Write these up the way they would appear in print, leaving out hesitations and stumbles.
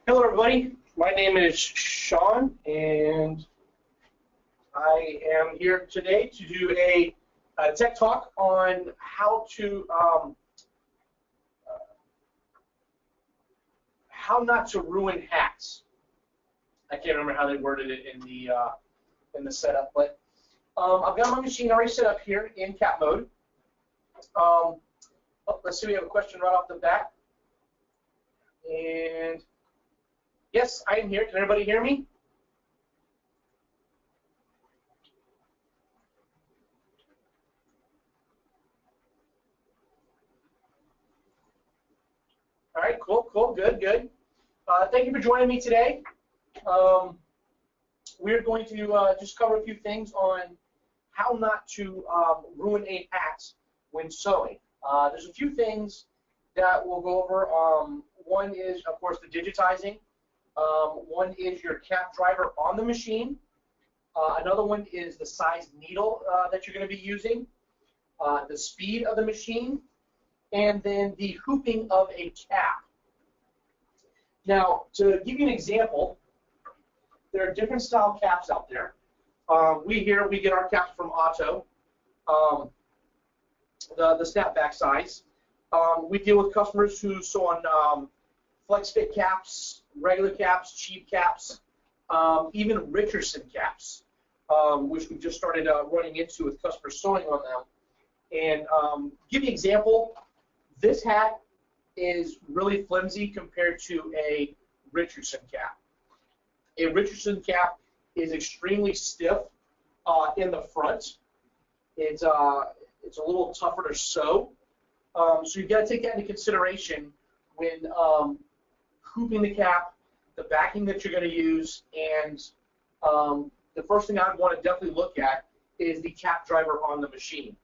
Hello, everybody. My name is Sean, and I am here today to do a tech talk on how not to ruin hats. I can't remember how they worded it in the setup, but I've got my machine already set up here in cap mode. Let's see, we have a question right off the bat. And yes, I am here. Can everybody hear me? All right, cool, good. Thank you for joining me today. We're going to just cover a few things on how not to ruin a hat when sewing. There's a few things that we'll go over. One is, of course, the digitizing. One is your cap driver on the machine. Another one is the size needle that you're going to be using, the speed of the machine, and then the hooping of a cap. Now, to give you an example, there are different style caps out there. We get our caps from Otto, the snapback size. We deal with customers who sew on flex fit caps, regular caps, cheap caps, even Richardson caps, which we just started running into with customers sewing on them. And give you an example, this hat is really flimsy compared to a Richardson cap. A Richardson cap is extremely stiff in the front. It's a little tougher to sew. So you've got to take that into consideration when hooping the cap, the backing that you're going to use, and the first thing I want to definitely look at is the cap driver on the machine.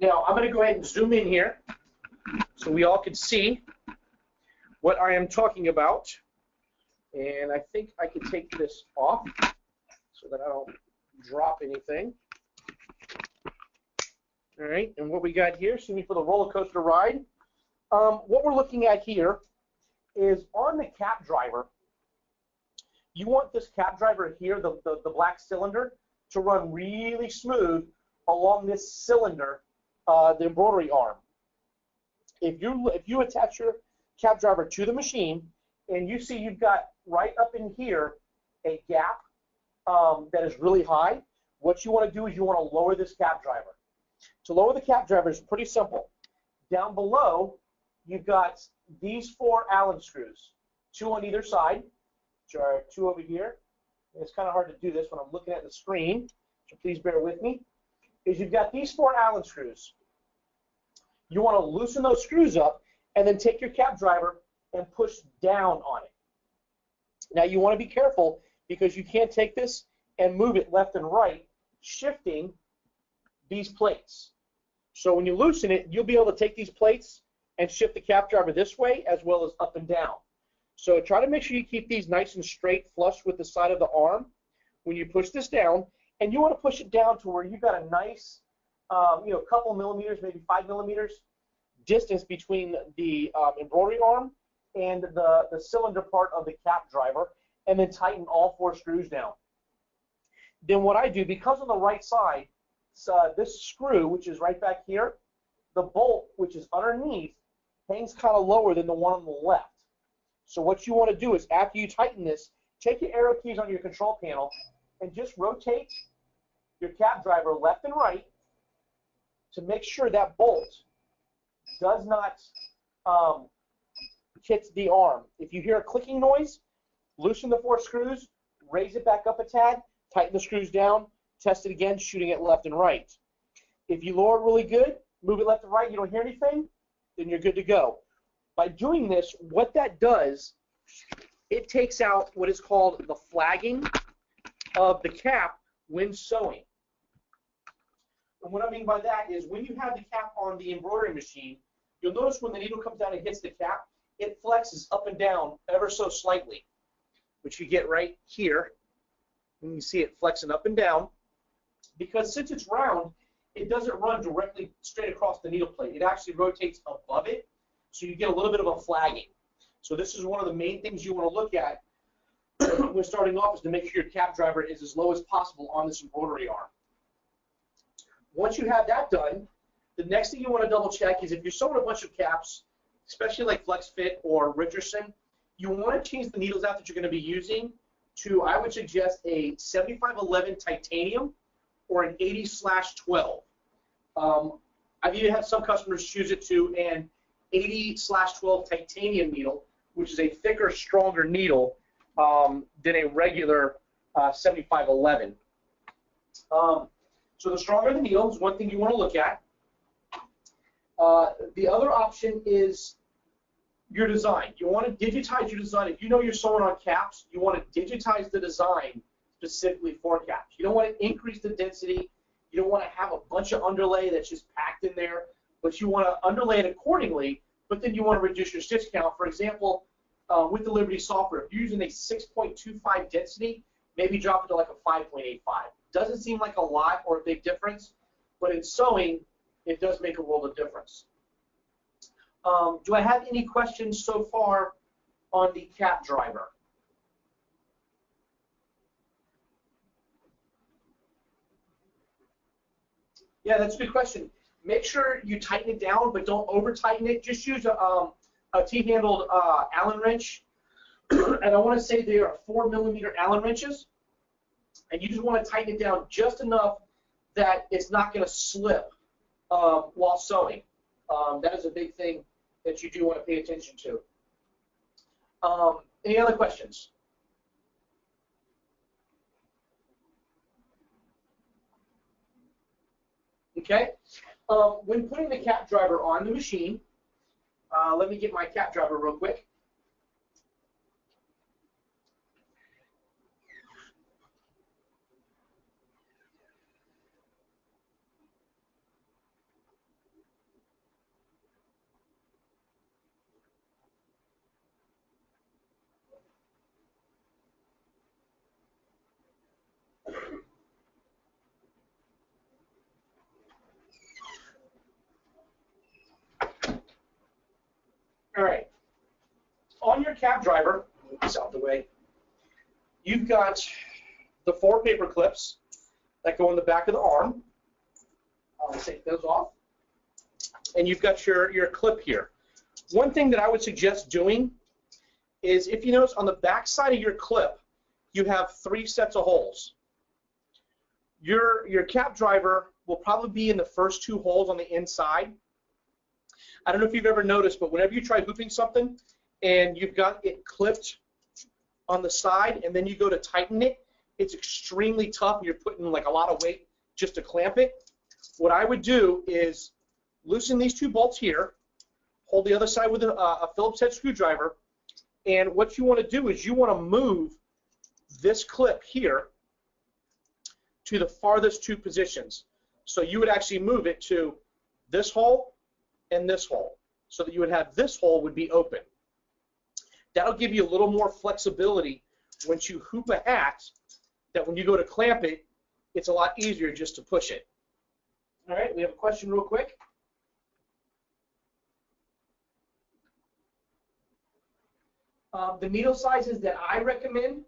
Now, I'm going to go ahead and zoom in here so we all can see what I am talking about. And I think I can take this off so that I don't drop anything. All right, and what we got here, excuse me for the roller coaster ride. What we're looking at here is on the cap driver, you want this cap driver here, the black cylinder, to run really smooth along this cylinder, the embroidery arm. If you attach your cap driver to the machine and you see you've got right up in here a gap that is really high, what you want to do is you want to lower this cap driver. To lower the cap driver is pretty simple. Down below, you've got these 4 Allen screws, 2 on either side, which are 2 over here. And it's kind of hard to do this when I'm looking at the screen, so please bear with me. Is you've got these 4 Allen screws. You want to loosen those screws up and then take your cap driver and push down on it. Now you want to be careful because you can't take this and move it left and right, shifting these plates. So when you loosen it, you'll be able to take these plates and shift the cap driver this way as well as up and down. So try to make sure you keep these nice and straight, flush with the side of the arm when you push this down, and you want to push it down to where you've got a nice, couple millimeters, maybe 5 millimeters distance between the embroidery arm and the cylinder part of the cap driver, and then tighten all 4 screws down. Then what I do, because on the right side, this screw, which is right back here, the bolt, which is underneath, hangs kind of lower than the one on the left. So what you want to do is, after you tighten this, take your arrow keys on your control panel and just rotate your cap driver left and right to make sure that bolt does not hit the arm. If you hear a clicking noise, loosen the 4 screws, raise it back up a tad, tighten the screws down, test it again, shooting it left and right. If you lower it really good, move it left and right, you don't hear anything, then you're good to go. By doing this, what that does, it takes out what is called the flagging of the cap when sewing. And what I mean by that is when you have the cap on the embroidery machine, you'll notice when the needle comes down and hits the cap, it flexes up and down ever so slightly, which you get right here. And you see it flexing up and down. Because since it's round, it doesn't run directly straight across the needle plate. It actually rotates above it, so you get a little bit of a flagging. So this is one of the main things you want to look at when starting off, is to make sure your cap driver is as low as possible on this embroidery arm. Once you have that done, the next thing you want to double check is if you're sewing a bunch of caps, especially like Flex Fit or Richardson, you want to change the needles out that you're going to be using to, I would suggest, a 7511 titanium or an 80/12. I've even had some customers choose it to an 80/12 titanium needle, which is a thicker, stronger needle than a regular 7511. So the stronger the needle is one thing you want to look at. The other option is your design. You want to digitize your design. If you know you're sewing on caps, you want to digitize the design specifically for caps. You don't want to increase the density. You don't want to have a bunch of underlay that's just packed in there, but you want to underlay it accordingly, but then you want to reduce your stitch count. For example, with the Liberty software, if you're using a 6.25 density, maybe drop it to like a 5.85. Doesn't seem like a lot or a big difference, but in sewing, it does make a world of difference. Do I have any questions so far on the cap driver? Yeah, that's a good question. Make sure you tighten it down, but don't over tighten it. Just use a T-handled Allen wrench, and I want to say they are 4mm Allen wrenches, and you just want to tighten it down just enough that it's not going to slip while sewing. That is a big thing that you do want to pay attention to. Any other questions? Okay. When putting the cap driver on the machine, let me get my cap driver real quick. All right. On your cap driver, move this out the way, you've got the 4 paper clips that go in the back of the arm. I'll take those off. And you've got your clip here. One thing that I would suggest doing is, if you notice on the back side of your clip, you have 3 sets of holes. Your cap driver will probably be in the first 2 holes on the inside. I don't know if you've ever noticed, but whenever you try hooping something and you've got it clipped on the side and then you go to tighten it, it's extremely tough and you're putting like a lot of weight just to clamp it. What I would do is loosen these 2 bolts here, hold the other side with a Phillips head screwdriver, and what you want to do is you want to move this clip here to the farthest 2 positions. So you would actually move it to this hole and this hole, so that you would have this hole would be open. That'll give you a little more flexibility once you hoop a hat, that when you go to clamp it, it's a lot easier just to push it. All right, we have a question real quick. The needle sizes that I recommend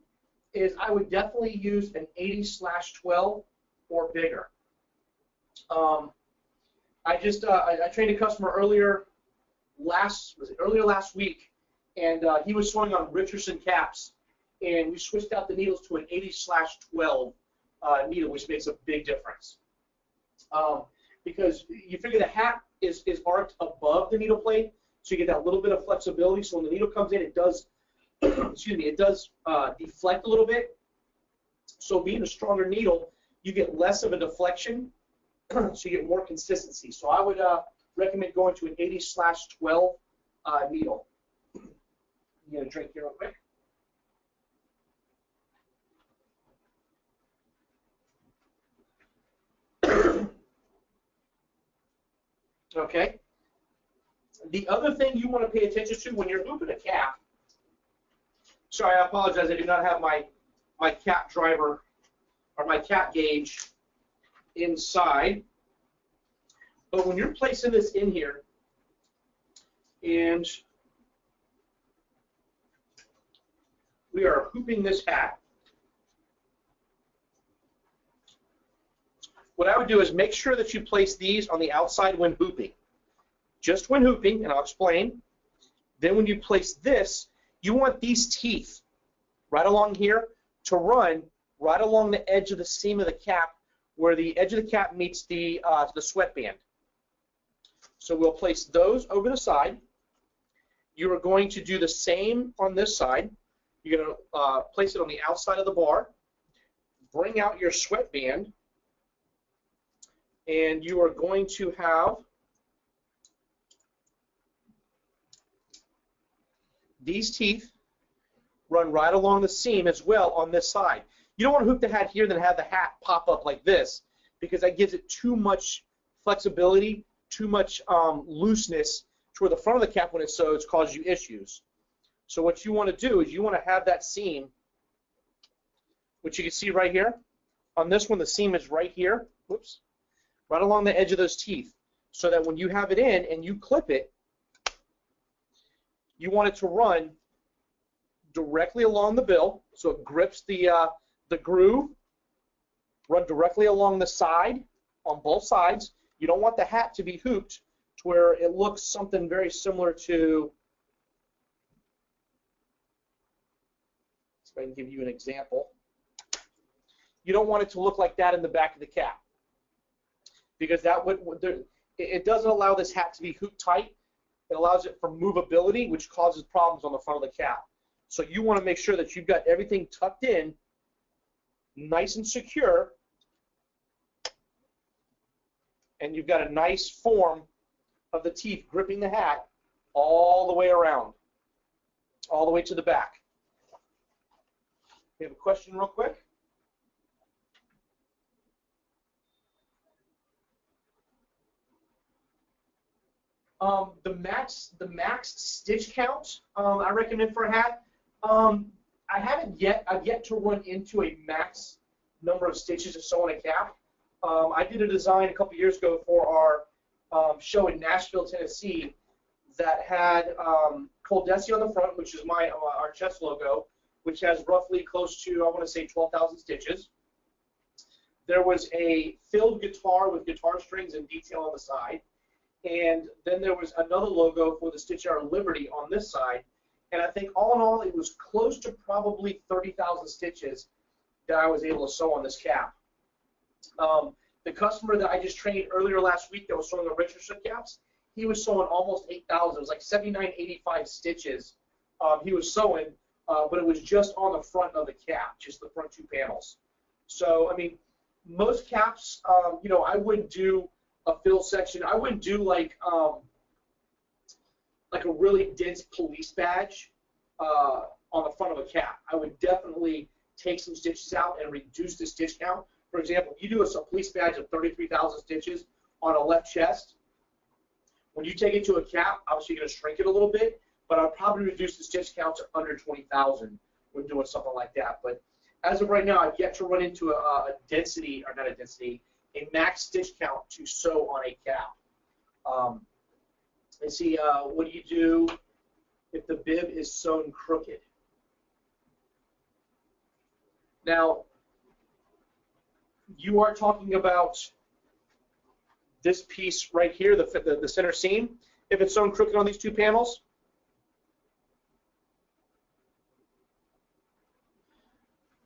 is I would definitely use an 80/12 or bigger. I trained a customer earlier last week, and he was sewing on Richardson caps, and we switched out the needles to an 80/12 needle, which makes a big difference. Because you figure the hat is arced above the needle plate, so you get that little bit of flexibility. So when the needle comes in, it does, excuse me, it does deflect a little bit. So being a stronger needle, you get less of a deflection. So you get more consistency. So I would recommend going to an 80/12 needle. You get a drink here real quick. Okay. The other thing you want to pay attention to when you're hooping a cap, sorry, I apologize, I do not have my cap driver or my cap gauge inside. But when you're placing this in here, and we are hooping this hat. What I would do is make sure that you place these on the outside when hooping. Just when hooping, and I'll explain. Then when you place this, you want these teeth right along here to run right along the edge of the seam of the cap, where the edge of the cap meets the sweatband. So we'll place those over the side. You are going to do the same on this side. You're going to place it on the outside of the bar, bring out your sweatband, and you are going to have these teeth run right along the seam as well on this side. You don't want to hoop the hat here and then have the hat pop up like this, because that gives it too much flexibility, too much looseness toward the front of the cap when it sews, causes you issues. So what you want to do is you want to have that seam, which you can see right here. On this one, the seam is right here, whoops, right along the edge of those teeth, so that when you have it in and you clip it, you want it to run directly along the bill, so it grips the groove, run directly along the side, on both sides. You don't want the hat to be hooped to where it looks something very similar to, so I can give you an example. You don't want it to look like that in the back of the cap, because that it doesn't allow this hat to be hoop tight. It allows it for movability, which causes problems on the front of the cap. So you want to make sure that you've got everything tucked in, nice and secure, and you've got a nice form of the teeth gripping the hat all the way around, all the way to the back. We have a question real quick. The max stitch count I recommend for a hat. I've yet to run into a max number of stitches to sew on a cap. I did a design a couple years ago for our show in Nashville, Tennessee, that had ColDesi on the front, which is our chest logo, which has roughly close to, I want to say, 12,000 stitches. There was a filled guitar with guitar strings and detail on the side. And then there was another logo for the Stitch Our Liberty on this side. And I think all in all, it was close to probably 30,000 stitches that I was able to sew on this cap. The customer that I just trained earlier last week that was sewing the Richardson caps, he was sewing almost 8,000. It was like 79, 85 stitches he was sewing, but it was just on the front of the cap, just the front two panels. So, I mean, most caps, you know, I wouldn't do a fill section. I wouldn't do like a really dense police badge on the front of a cap. I would definitely take some stitches out and reduce the stitch count. For example, if you do a police badge of 33,000 stitches on a left chest, when you take it to a cap, obviously you're going to shrink it a little bit, but I'll probably reduce the stitch count to under 20,000 when doing something like that. But as of right now, I've yet to run into a max stitch count to sew on a cap. Let's see, what do you do if the bib is sewn crooked? Now, you are talking about this piece right here, the center seam. If it's sewn crooked on these two panels,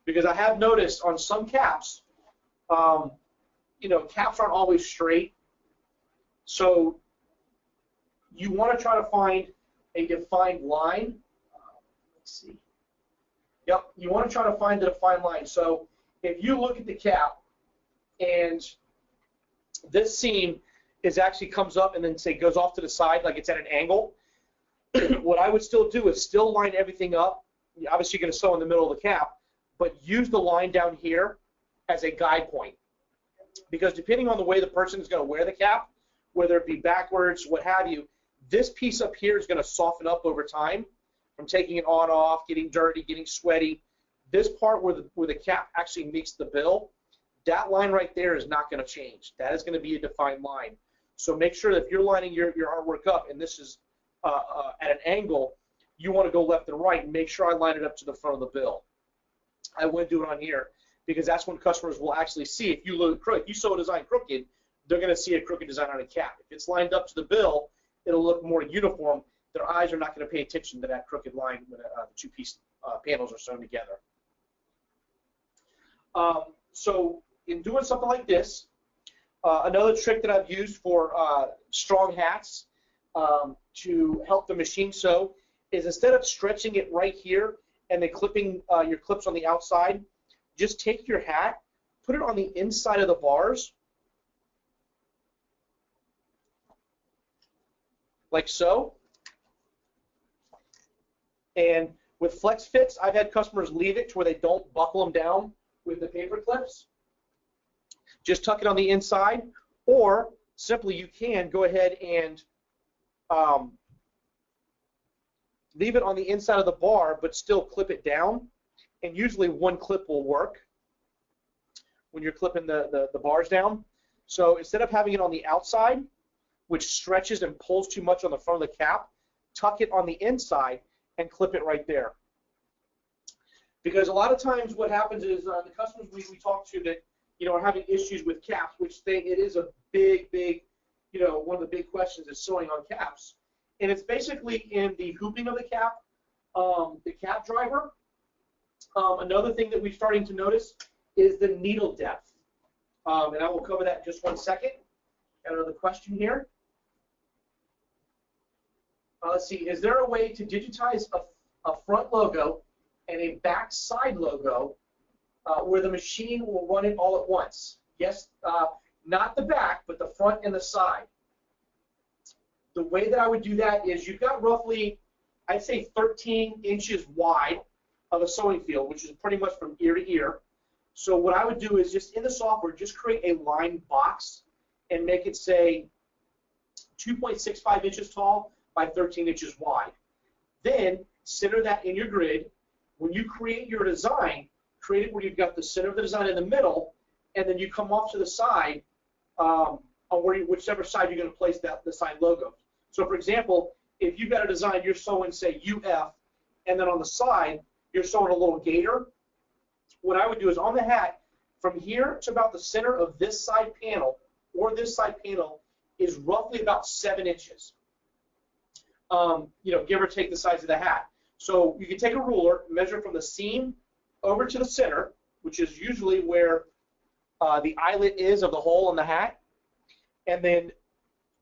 because I have noticed on some caps, you know, caps aren't always straight, so you want to try to find a defined line. Let's see. Yep, you want to try to find the defined line. So if you look at the cap and this seam actually comes up and then say goes off to the side like it's at an angle, what I would still do is still line everything up. Obviously, you're going to sew in the middle of the cap, but use the line down here as a guide point. Because depending on the way the person is going to wear the cap, whether it be backwards, what have you, this piece up here is going to soften up over time from taking it on off, getting dirty, getting sweaty. This part where the cap actually meets the bill, that line right there is not going to change. That is going to be a defined line. So make sure that if you're lining your artwork up and this is at an angle, you want to go left and right and make sure I line it up to the front of the bill. I wouldn't do it on here because that's when customers will actually see if you look crooked. If you sew a design crooked, they're going to see a crooked design on a cap. If it's lined up to the bill, it'll look more uniform. Their eyes are not going to pay attention to that crooked line when the two-piece panels are sewn together. So in doing something like this, another trick that I've used for strong hats to help the machine sew is instead of stretching it right here and then clipping your clips on the outside, just take your hat, put it on the inside of the bars, like so. And with flex fits, I've had customers leave it to where they don't buckle them down with the paper clips. Just tuck it on the inside, or simply you can go ahead and leave it on the inside of the bar, but still clip it down. And usually one clip will work when you're clipping the bars down. So instead of having it on the outside, which stretches and pulls too much on the front of the cap, tuck it on the inside and clip it right there. Because a lot of times what happens is the customers we talk to that are having issues with caps, which it is a big, one of the big questions is sewing on caps. And it's basically in the hooping of the cap driver. Another thing that we're starting to notice is the needle depth. And I will cover that in just one second. Got another question here. Let's see, is there a way to digitize a front logo and a back side logo where the machine will run it all at once? Yes, not the back, but the front and the side. The way that I would do that is you've got roughly, I'd say 13 inches wide of a sewing field, which is pretty much from ear to ear. So what I would do is just in the software, just create a line box and make it say 2.65 inches tall by 13 inches wide. Then center that in your grid. When you create your design, create it where you've got the center of the design in the middle, and then you come off to the side on whichever side you're going to place the side logo. So for example, if you've got a design, you're sewing, say, UF, and then on the side, you're sewing a little gator, what I would do is on the hat, from here to about the center of this side panel, or this side panel, is roughly about 7 inches. Give or take the size of the hat. So you can take a ruler, measure from the seam over to the center, which is usually where the eyelet is of the hole in the hat, and then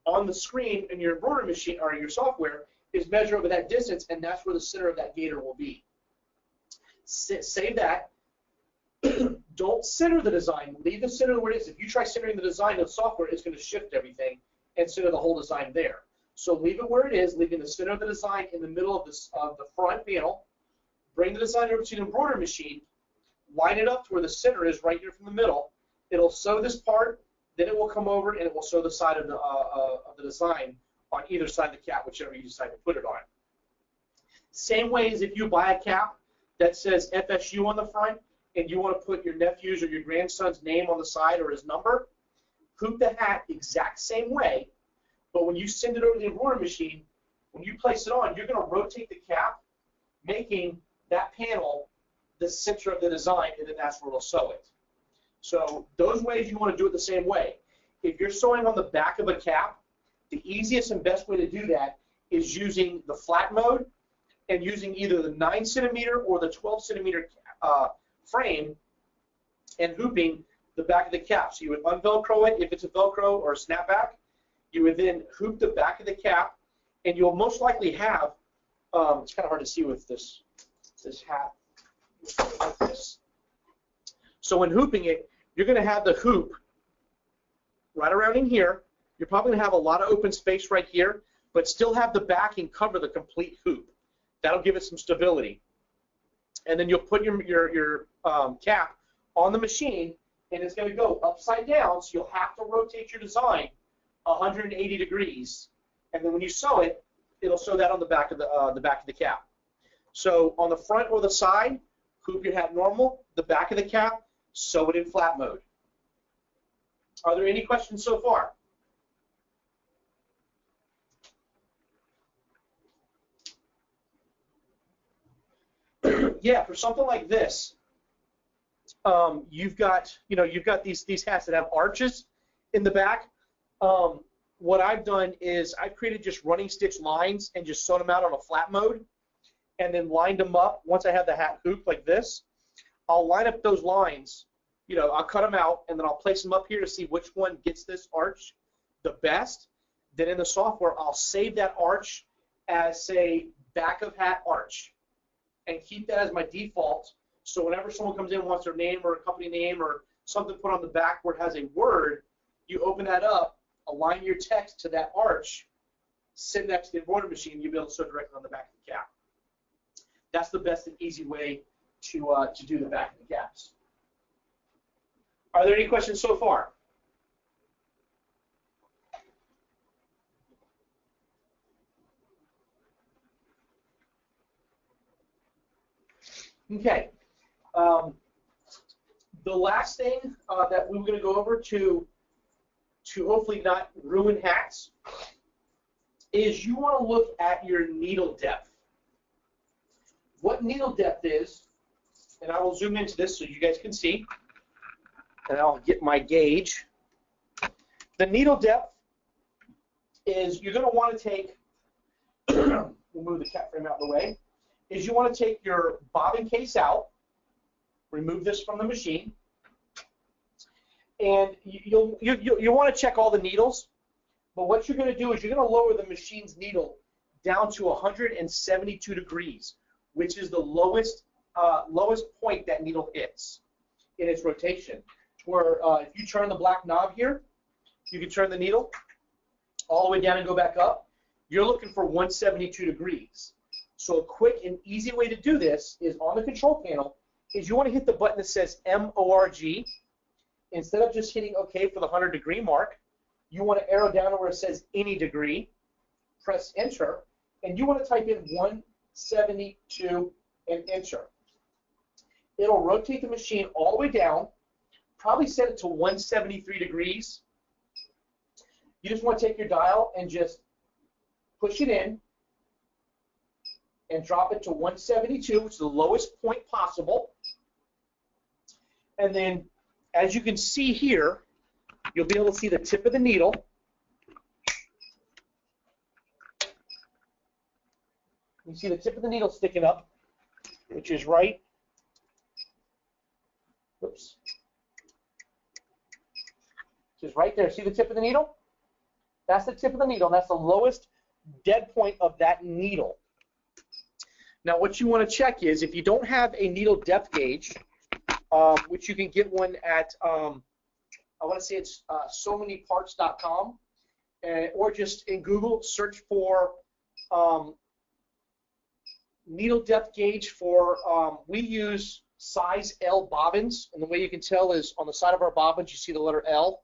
on the screen in your embroidery machine or your software is measure over that distance, and that's where the center of that gator will be. Save that. Don't center the design. Leave the center where it is. If you try centering the design of software, it's going to shift everything and center the whole design there. So leave it where it is, leaving the center of the design in the middle of the front panel. Bring the design over to the embroidery machine. Line it up to where the center is right here from the middle. It'll sew this part. Then it will come over and it will sew the side of the design on either side of the cap, whichever you decide to put it on. Same way as if you buy a cap that says FSU on the front and you want to put your nephew's or your grandson's name on the side or his number, hoop the hat exact same way, but when you send it over to the embroidery machine, when you place it on, you're going to rotate the cap, making that panel the center of the design, and then that's where it'll sew it. So those ways you want to do it the same way. If you're sewing on the back of a cap, the easiest and best way to do that is using the flat mode and using either the 9 centimeter or the 12 centimeter frame and hooping the back of the cap. So you would unvelcro it if it's a Velcro or a snapback. You would then hoop the back of the cap, and you'll most likely have, it's kind of hard to see with this hat, like this. So when hooping it, you're going to have the hoop right around in here. You're probably going to have a lot of open space right here, but still have the backing cover the complete hoop. That'll give it some stability. And then you'll put your cap on the machine, and it's going to go upside down, so you'll have to rotate your design 180 degrees. And then when you sew it, it'll sew that on the back of the cap. So on the front or the side, hoop your hat normal. The back of the cap, sew it in flat mode. Are there any questions so far? yeah, for something like this, you've got these hats that have arches in the back. What I've done is I've created just running stitch lines and just sewn them out on a flat mode, and then lined them up. Once I have the hat hooped like this, I'll line up those lines. I'll cut them out, and then I'll place them up here to see which one gets this arch the best. Then in the software, I'll save that arch as, say, back of hat arch, and keep that as my default. So whenever someone comes in and wants their name or a company name or something put on the back where it has a word, you open that up, align your text to that arch, sit next to the embroidery machine, you'll be able to sew directly on the back of the cap. That's the best and easy way to do the back of the caps. Are there any questions so far? Okay. The last thing that we were going to go over to hopefully not ruin hats is you want to look at your needle depth. What needle depth is, and I will zoom into this so you guys can see, and I'll get my gauge. The needle depth is you're going to want to take, we'll move the cap frame out of the way, is you want to take your bobbin case out, remove this from the machine, and you want to check all the needles, but what you're going to do is you're going to lower the machine's needle down to 172 degrees, which is the lowest point that needle hits in its rotation. Where if you turn the black knob here, you can turn the needle all the way down and go back up. You're looking for 172 degrees. So a quick and easy way to do this is on the control panel is you want to hit the button that says MORG. Instead of just hitting OK for the 100-degree mark, you want to arrow down to where it says any degree, press Enter, and you want to type in 172 and Enter. It'll rotate the machine all the way down, probably set it to 173 degrees. You just want to take your dial and just push it in and drop it to 172, which is the lowest point possible. And then, as you can see here, you'll be able to see the tip of the needle. You see the tip of the needle sticking up, which is right. Oops. Which is right there. See the tip of the needle? That's the tip of the needle. That's the lowest dead point of that needle. Now, what you want to check is if you don't have a needle depth gauge, which you can get one at, I want to say it's SoManyParts.com, or just in Google, search for needle depth gauge for, we use size L bobbins, and the way you can tell is on the side of our bobbins you see the letter L,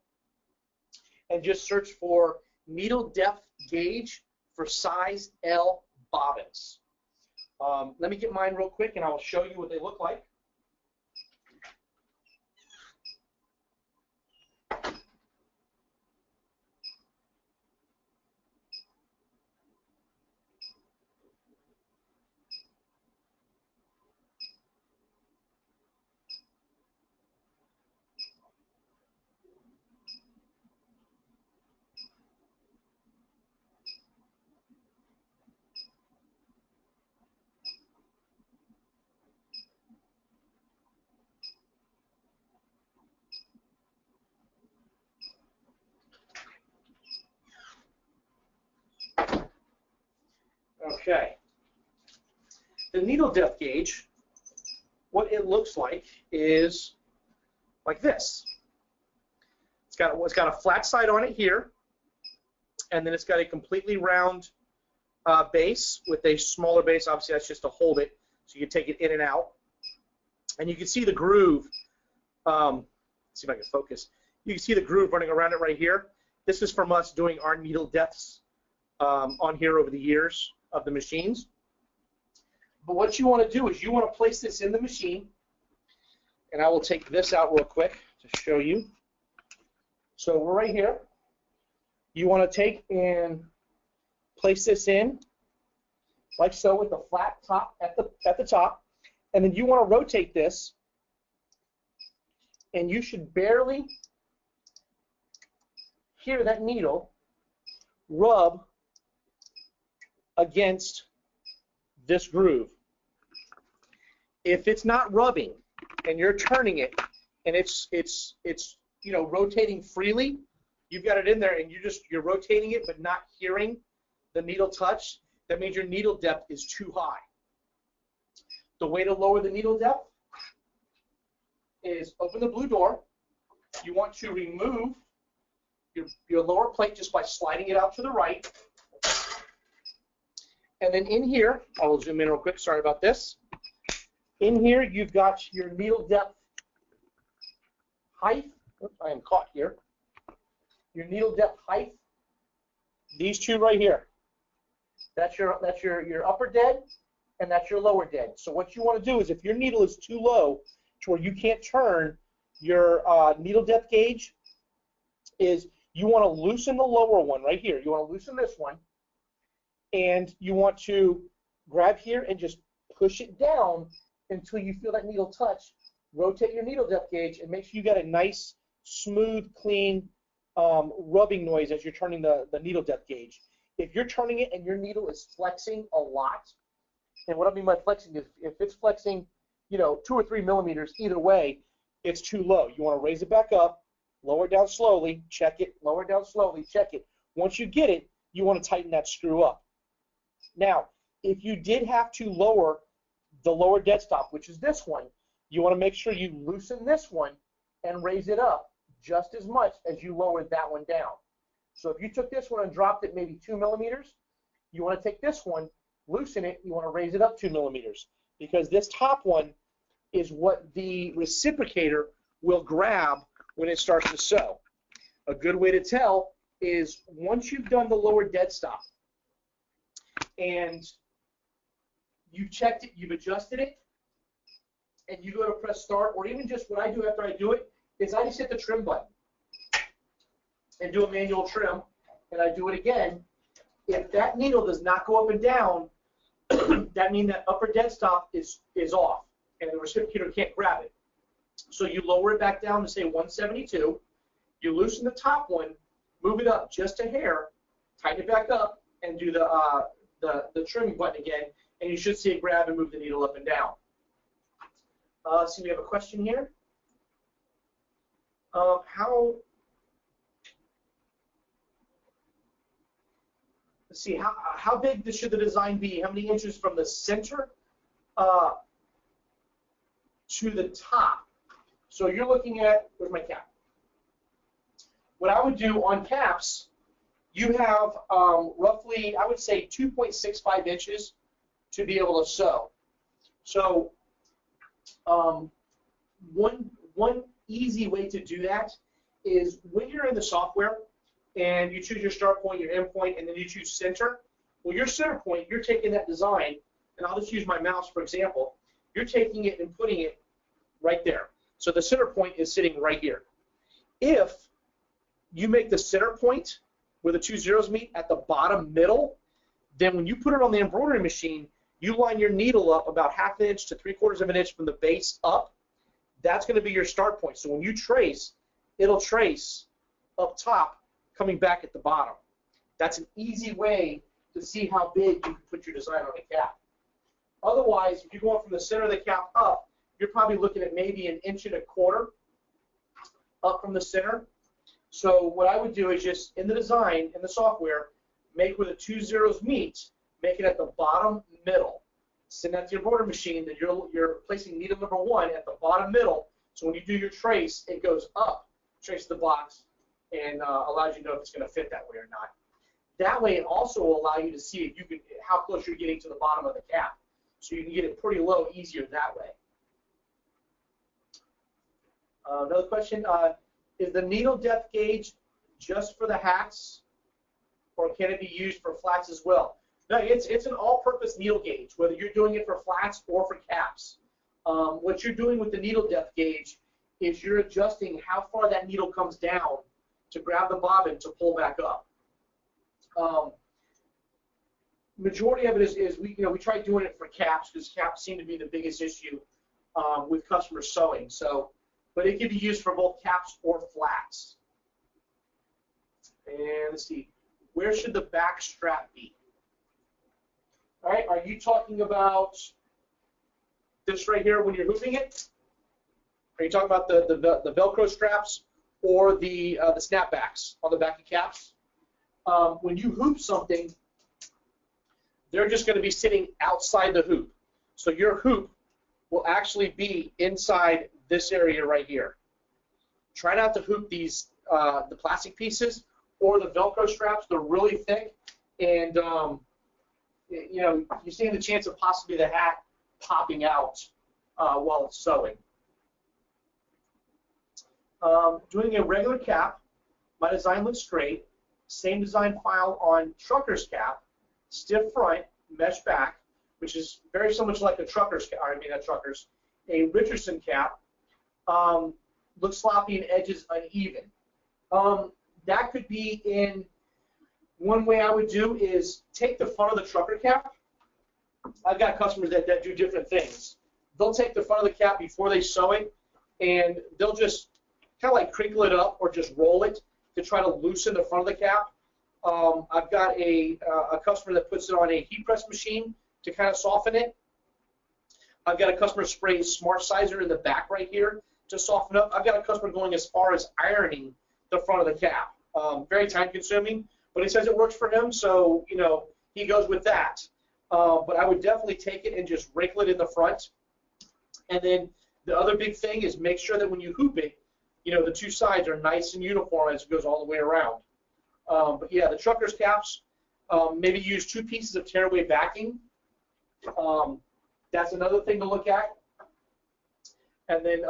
and just search for needle depth gauge for size L bobbins. Let me get mine real quick and I will show you what they look like. Okay. The needle depth gauge, what it looks like is like this. It's got a flat side on it here, and then it's got a completely round base with a smaller base. Obviously, that's just to hold it, so you can take it in and out. And you can see the groove. Let's see if I can focus. You can see the groove running around it right here. This is from us doing our needle depths on here over the years of the machines. But what you want to do is you want to place this in the machine, and I will take this out real quick to show you. So we're right here. You want to take and place this in like so with the flat top at the top, And then you want to rotate this, and you should barely hear that needle rub against this groove. If it's not rubbing and you're turning it and it's you know, rotating freely, you've got it in there and you're rotating it but not hearing the needle touch, that means your needle depth is too high. The way to lower the needle depth is open the blue door. You want to remove your lower plate just by sliding it out to the right. And then in here, I will zoom in real quick, sorry about this. In here, you've got your needle depth height. Oops, I am caught here. Your needle depth height. These two right here. That's your upper dead, and that's your lower dead. So what you want to do is, if your needle is too low to where you can't turn your needle depth gauge, is you want to loosen the lower one right here. You want to loosen this one, and you want to grab here and just push it down until you feel that needle touch. Rotate your needle depth gauge and make sure you got a nice, smooth, clean rubbing noise as you're turning the needle depth gauge. If you're turning it and your needle is flexing a lot, and what I mean by flexing is if it's flexing, you know, 2 or 3 millimeters either way, it's too low. You want to raise it back up, lower it down slowly, check it, lower it down slowly, check it. Once you get it, you want to tighten that screw up. Now, if you did have to lower the lower dead stop, which is this one, you want to make sure you loosen this one and raise it up just as much as you lowered that one down. So if you took this one and dropped it maybe 2 millimeters, you want to take this one, loosen it, you want to raise it up 2 millimeters, because this top one is what the reciprocator will grab when it starts to sew. A good way to tell is once you've done the lower dead stop and you've checked it, you've adjusted it, and you go to press start, or even just what I do after I do it is I just hit the trim button and do a manual trim, and I do it again. If that needle does not go up and down, that means that upper dead stop is off, and the reciprocator can't grab it. So you lower it back down to say 172. You loosen the top one, move it up just a hair, tighten it back up, and do the trimming button again, and you should see it grab and move the needle up and down. So we have a question here. Let's see, how big should the design be? How many inches from the center to the top? So you're looking at, where's my cap? What I would do on caps, you have roughly, I would say 2.65 inches to be able to sew. So one easy way to do that is when you're in the software and you choose your start point, your end point, and then you choose center. Well, your center point, you're taking that design, and I'll just use my mouse for example. You're taking it and putting it right there. So the center point is sitting right here. If you make the center point where the two zeros meet at the bottom middle, then when you put it on the embroidery machine, you line your needle up about 1/2 inch to 3/4 of an inch from the base up. That's going to be your start point. So when you trace, it'll trace up top, coming back at the bottom. That's an easy way to see how big you can put your design on a cap. Otherwise, if you're going from the center of the cap up, you're probably looking at maybe 1.25 inches up from the center. So what I would do is just in the design, in the software, make where the two zeros meet, make it at the bottom middle. Send that to your embroidery machine, that you're placing needle number 1 at the bottom middle. So when you do your trace, it goes up, trace the box, and allows you to know if it's going to fit that way or not. That way, it also will allow you to see if you can, how close you're getting to the bottom of the cap. So you can get it pretty low easier that way. Another question, is the needle depth gauge just for the hats, or can it be used for flats as well? No, it's an all-purpose needle gauge, whether you're doing it for flats or for caps. What you're doing with the needle depth gauge is you're adjusting how far that needle comes down to grab the bobbin to pull back up. majority of it is we tried doing it for caps because caps seem to be the biggest issue with customers sewing. So, but it can be used for both caps or flats. And let's see, where should the back strap be? All right, are you talking about this right here when you're hooping it? Are you talking about the Velcro straps or the snapbacks on the back of caps? When you hoop something, they're just going to be sitting outside the hoop. So your hoop will actually be inside this area right here. Try not to hoop these the plastic pieces or the Velcro straps. They're really thick, and you stand the chance of possibly the hat popping out while it's sewing. Doing a regular cap, my design looks straight. Same design file on trucker's cap, stiff front, mesh back, which is very similar to like a trucker's cap. I mean, not trucker's, a Richardson cap. Looks sloppy and edges uneven. That could be in one way I would do is take the front of the trucker cap. I've got customers that do different things. They'll take the front of the cap before they sew it, and they'll just kind of like crinkle it up or just roll it to try to loosen the front of the cap. I've got a customer that puts it on a heat press machine to kind of soften it. I've got a customer spraying Smart Sizer in the back right here to soften up. I've got a customer going as far as ironing the front of the cap. Very time consuming, but he says it works for him, so he goes with that. But I would definitely take it and just wrinkle it in the front. And then the other big thing is make sure that when you hoop it, the two sides are nice and uniform as it goes all the way around. But yeah, the trucker's caps, maybe use 2 pieces of tearaway backing. That's another thing to look at. And then,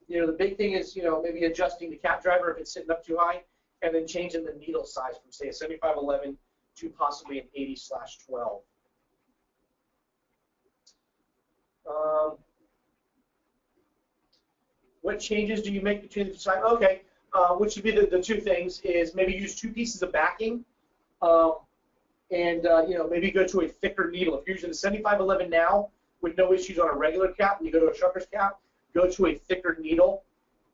the big thing is, maybe adjusting the cap driver if it's sitting up too high, and then changing the needle size from, say, a 7511 to possibly an 80/12. What changes do you make between the two sides? Okay, which would be the 2 things is maybe use 2 pieces of backing, and maybe go to a thicker needle. If you're using a 7511 now with no issues on a regular cap, and you go to a trucker's cap, go to a thicker needle,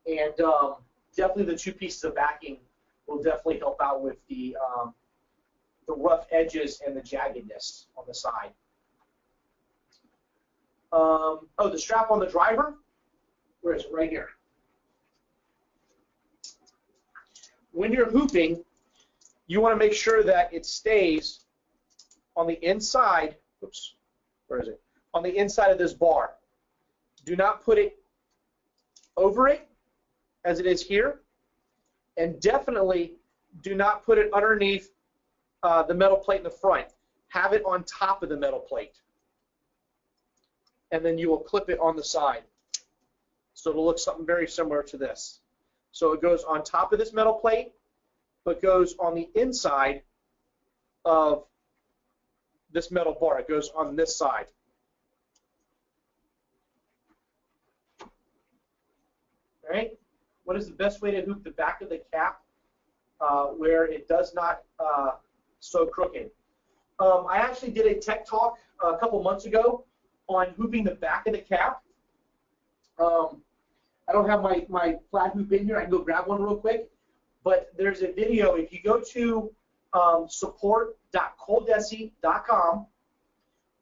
and definitely the 2 pieces of backing will definitely help out with the rough edges and the jaggedness on the side. The strap on the driver. Where is it? Right here. When you're hooping, you want to make sure that it stays on the inside. Oops, where is it? On the inside of this bar. Do not put it over it, as it is here, and definitely do not put it underneath the metal plate in the front. Have it on top of the metal plate, and then you will clip it on the side. So it'll look something very similar to this. So it goes on top of this metal plate, but goes on the inside of this metal bar. It goes on this side. All right. What is the best way to hoop the back of the cap where it does not sew crooked? I actually did a tech talk a couple months ago on hooping the back of the cap. I don't have my flat hoop in here. I can go grab one real quick. But there's a video. If you go to support.coldesi.com,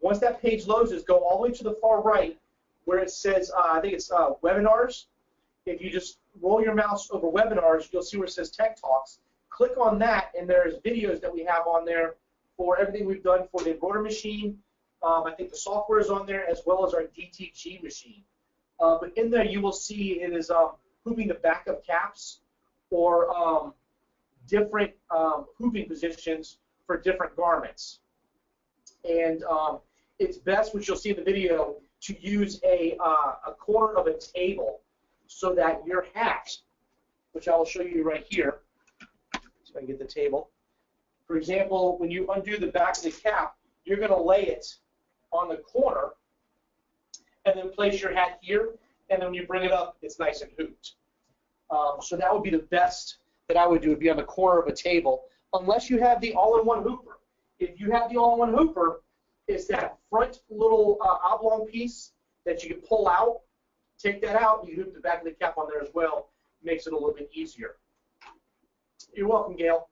once that page loads, go all the way to the far right where it says, I think it's webinars. If you just roll your mouse over webinars, you'll see where it says Tech Talks. Click on that, and there's videos that we have on there for everything we've done for the embroidery machine. I think the software is on there, as well as our DTG machine. But in there, you will see it is hooping the back of caps or different hooping positions for different garments. And it's best, which you'll see in the video, to use a corner of a table so that your hat, which I will show you right here, so I can get the table. For example, when you undo the back of the cap, you're going to lay it on the corner and then place your hat here, and then when you bring it up, it's nice and hooped. So that would be the best that I would do, would be on the corner of a table, unless you have the all-in-one hooper. If you have the all-in-one hooper, it's that front little oblong piece that you can pull out, take that out, and you hoop the back of the cap on there as well. Makes it a little bit easier. You're welcome, Gail.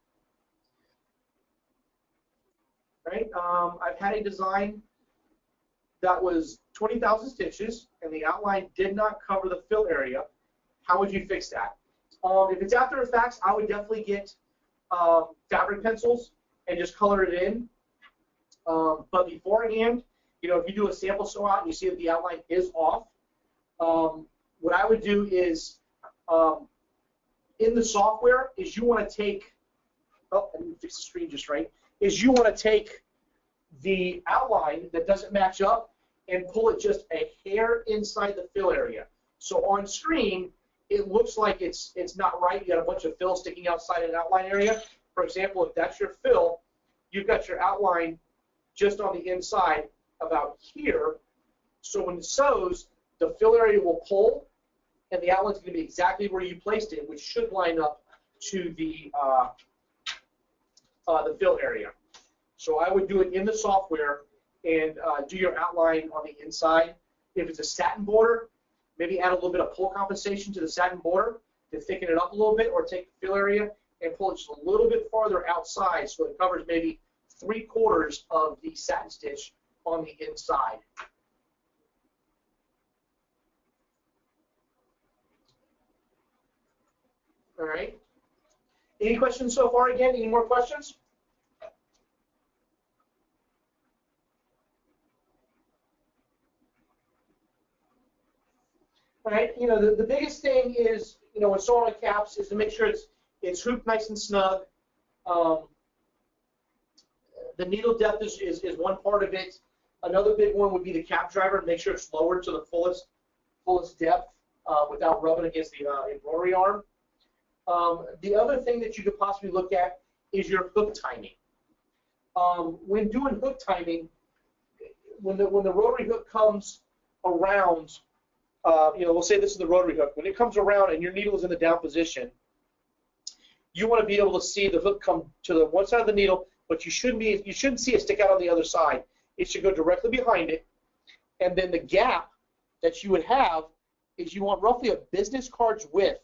Right? I've had a design that was 20,000 stitches, and the outline did not cover the fill area. How would you fix that? If it's After Effects, I would definitely get fabric pencils and just color it in. But beforehand, you know, if you do a sample sew out and you see that the outline is off, what I would do is in the software is you want to take, oh, I didn't fix the screen just right, is you want to take the outline that doesn't match up and pull it just a hair inside the fill area. So on screen, it looks like it's not right. You got a bunch of fill sticking outside an outline area. For example, if that's your fill, you've got your outline just on the inside about here. So when it sews, the fill area will pull, and the outline's going to be exactly where you placed it, which should line up to the fill area. So I would do it in the software and do your outline on the inside. If it's a satin border, maybe add a little bit of pull compensation to the satin border to thicken it up a little bit, or take the fill area and pull it just a little bit farther outside so it covers maybe 3/4 of the satin stitch on the inside. All right. Any questions so far again? Any more questions? All right. You know, the biggest thing is, you know, when sewing on caps is to make sure it's hooped nice and snug. The needle depth is one part of it. Another big one would be the cap driver. Make sure it's lowered to the fullest depth without rubbing against the embroidery arm. The other thing that you could possibly look at is your hook timing. When doing hook timing, when the rotary hook comes around, you know, we'll say this is the rotary hook. When it comes around and your needle is in the down position, you want to be able to see the hook come to the one side of the needle, but you shouldn't see it stick out on the other side. It should go directly behind it, and then the gap that you would have is you want roughly a business card's width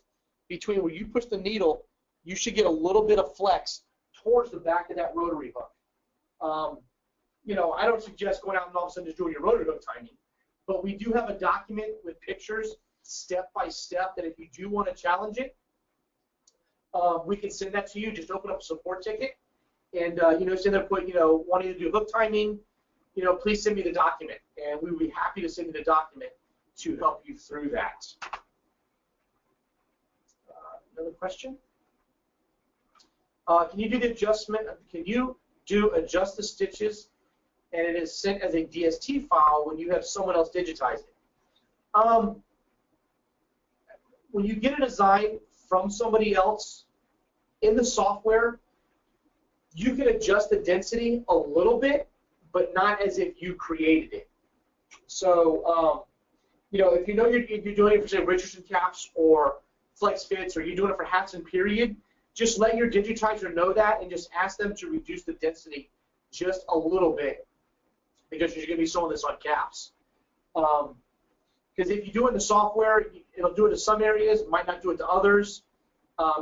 between where you push the needle. You should get a little bit of flex towards the back of that rotary hook. You know, I don't suggest going out and all of a sudden just doing your rotary hook timing, but we do have a document with pictures step by step that if you do want to challenge it, we can send that to you. Just open up a support ticket and you know, send there, put, you know, wanting to do hook timing, you know, please send me the document, and we would be happy to send you the document to help you through that. Another question? Can you do the adjustment? Can you adjust the stitches and it is sent as a DST file when you have someone else digitize it? When you get a design from somebody else in the software, you can adjust the density a little bit, but not as if you created it. So, you know, if you know you're doing it for, say, Richardson caps or flex fits, or you're doing it for hats and period, just let your digitizer know that and just ask them to reduce the density just a little bit, because you're going to be sewing this on caps. Because if you do it in the software, it'll do it to some areas, it might not do it to others.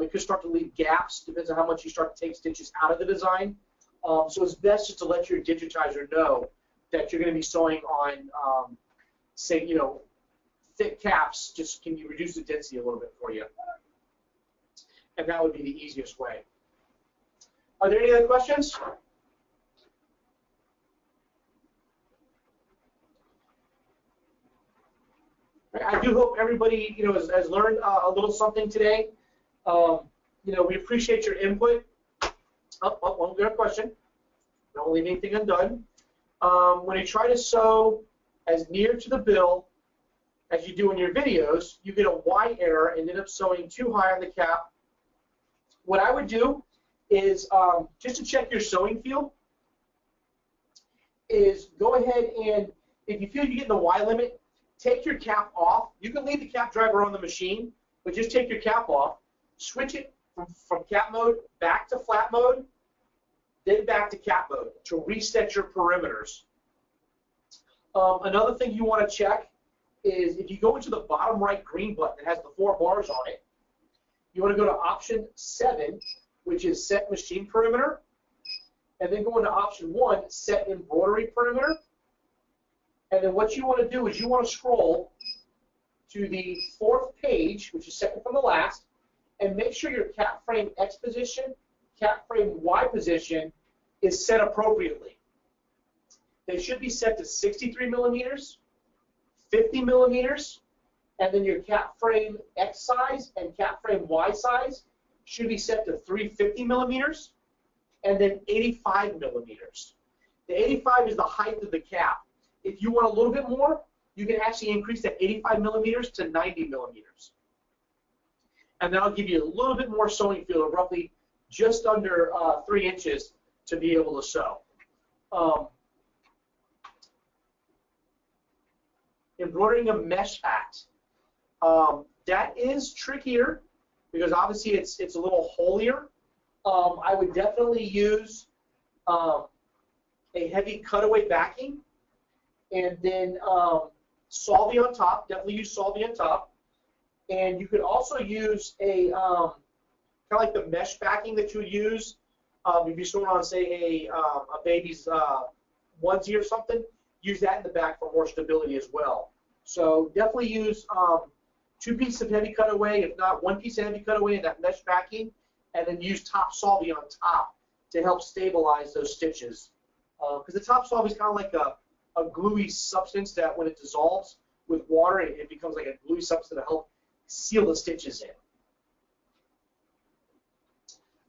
It could start to leave gaps, depends on how much you start to take stitches out of the design. So it's best just to let your digitizer know that you're going to be sewing on, say, you know, thick caps. Just can you reduce the density a little bit for you? And that would be the easiest way. Are there any other questions? I do hope everybody, you know, has learned a little something today. You know, we appreciate your input. One good question. Don't leave anything undone. When you try to sew as near to the bill as you do in your videos, you get a Y error and end up sewing too high on the cap. What I would do is, just to check your sewing feel, is go ahead and, if you feel you're getting the Y limit, take your cap off. You can leave the cap driver on the machine, but just take your cap off, switch it from cap mode back to flat mode, then back to cap mode to reset your perimeters. Another thing you want to check is if you go into the bottom right green button that has the 4 bars on it, you want to go to option 7, which is set machine perimeter, and then go into option 1, set embroidery perimeter. And then what you want to do is you want to scroll to the 4th page, which is second from the last, and make sure your cap frame X position, cap frame Y position is set appropriately. They should be set to 63 millimeters, 50 millimeters, and then your cap frame X size and cap frame Y size should be set to 350 millimeters and then 85 millimeters. The 85 is the height of the cap. If you want a little bit more, you can actually increase that 85 millimeters to 90 millimeters. And that'll give you a little bit more sewing field, roughly just under 3 inches to be able to sew. Embroidering a mesh hat. That is trickier because obviously it's a little holier. I would definitely use a heavy cutaway backing and then solvay on top. Definitely use solvay on top. And you could also use a kind of like the mesh backing that you would use if you're sewing on, say, a baby's onesie or something. Use that in the back for more stability as well. So definitely use 2 pieces of heavy cutaway, if not 1 piece of heavy cutaway in that mesh backing, and then use top solvay on top to help stabilize those stitches. Because the top solvay is kind of like a gluey substance that when it dissolves with water, it becomes like a gluey substance to help seal the stitches in.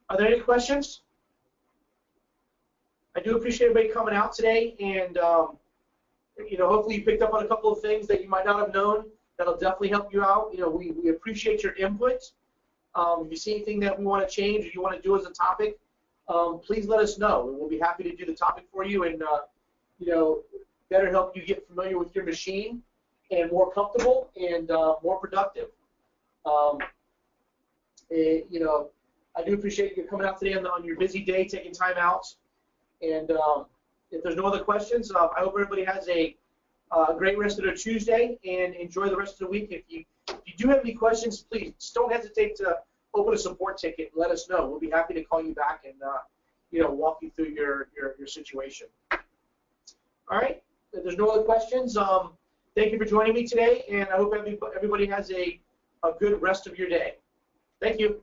Are there any questions? I do appreciate everybody coming out today, and you know, hopefully you picked up on a couple of things that you might not have known. That'll definitely help you out. You know, we appreciate your input. If you see anything that we want to change or you want to do as a topic, please let us know. We'll be happy to do the topic for you and you know, better help you get familiar with your machine and more comfortable and more productive. You know, I do appreciate you coming out today on your busy day, taking time out. And if there's no other questions, I hope everybody has a great rest of their Tuesday and enjoy the rest of the week. If you do have any questions, please just don't hesitate to open a support ticket and let us know. We'll be happy to call you back and you know, walk you through your situation. All right. If there's no other questions, thank you for joining me today, and I hope everybody has a good rest of your day. Thank you.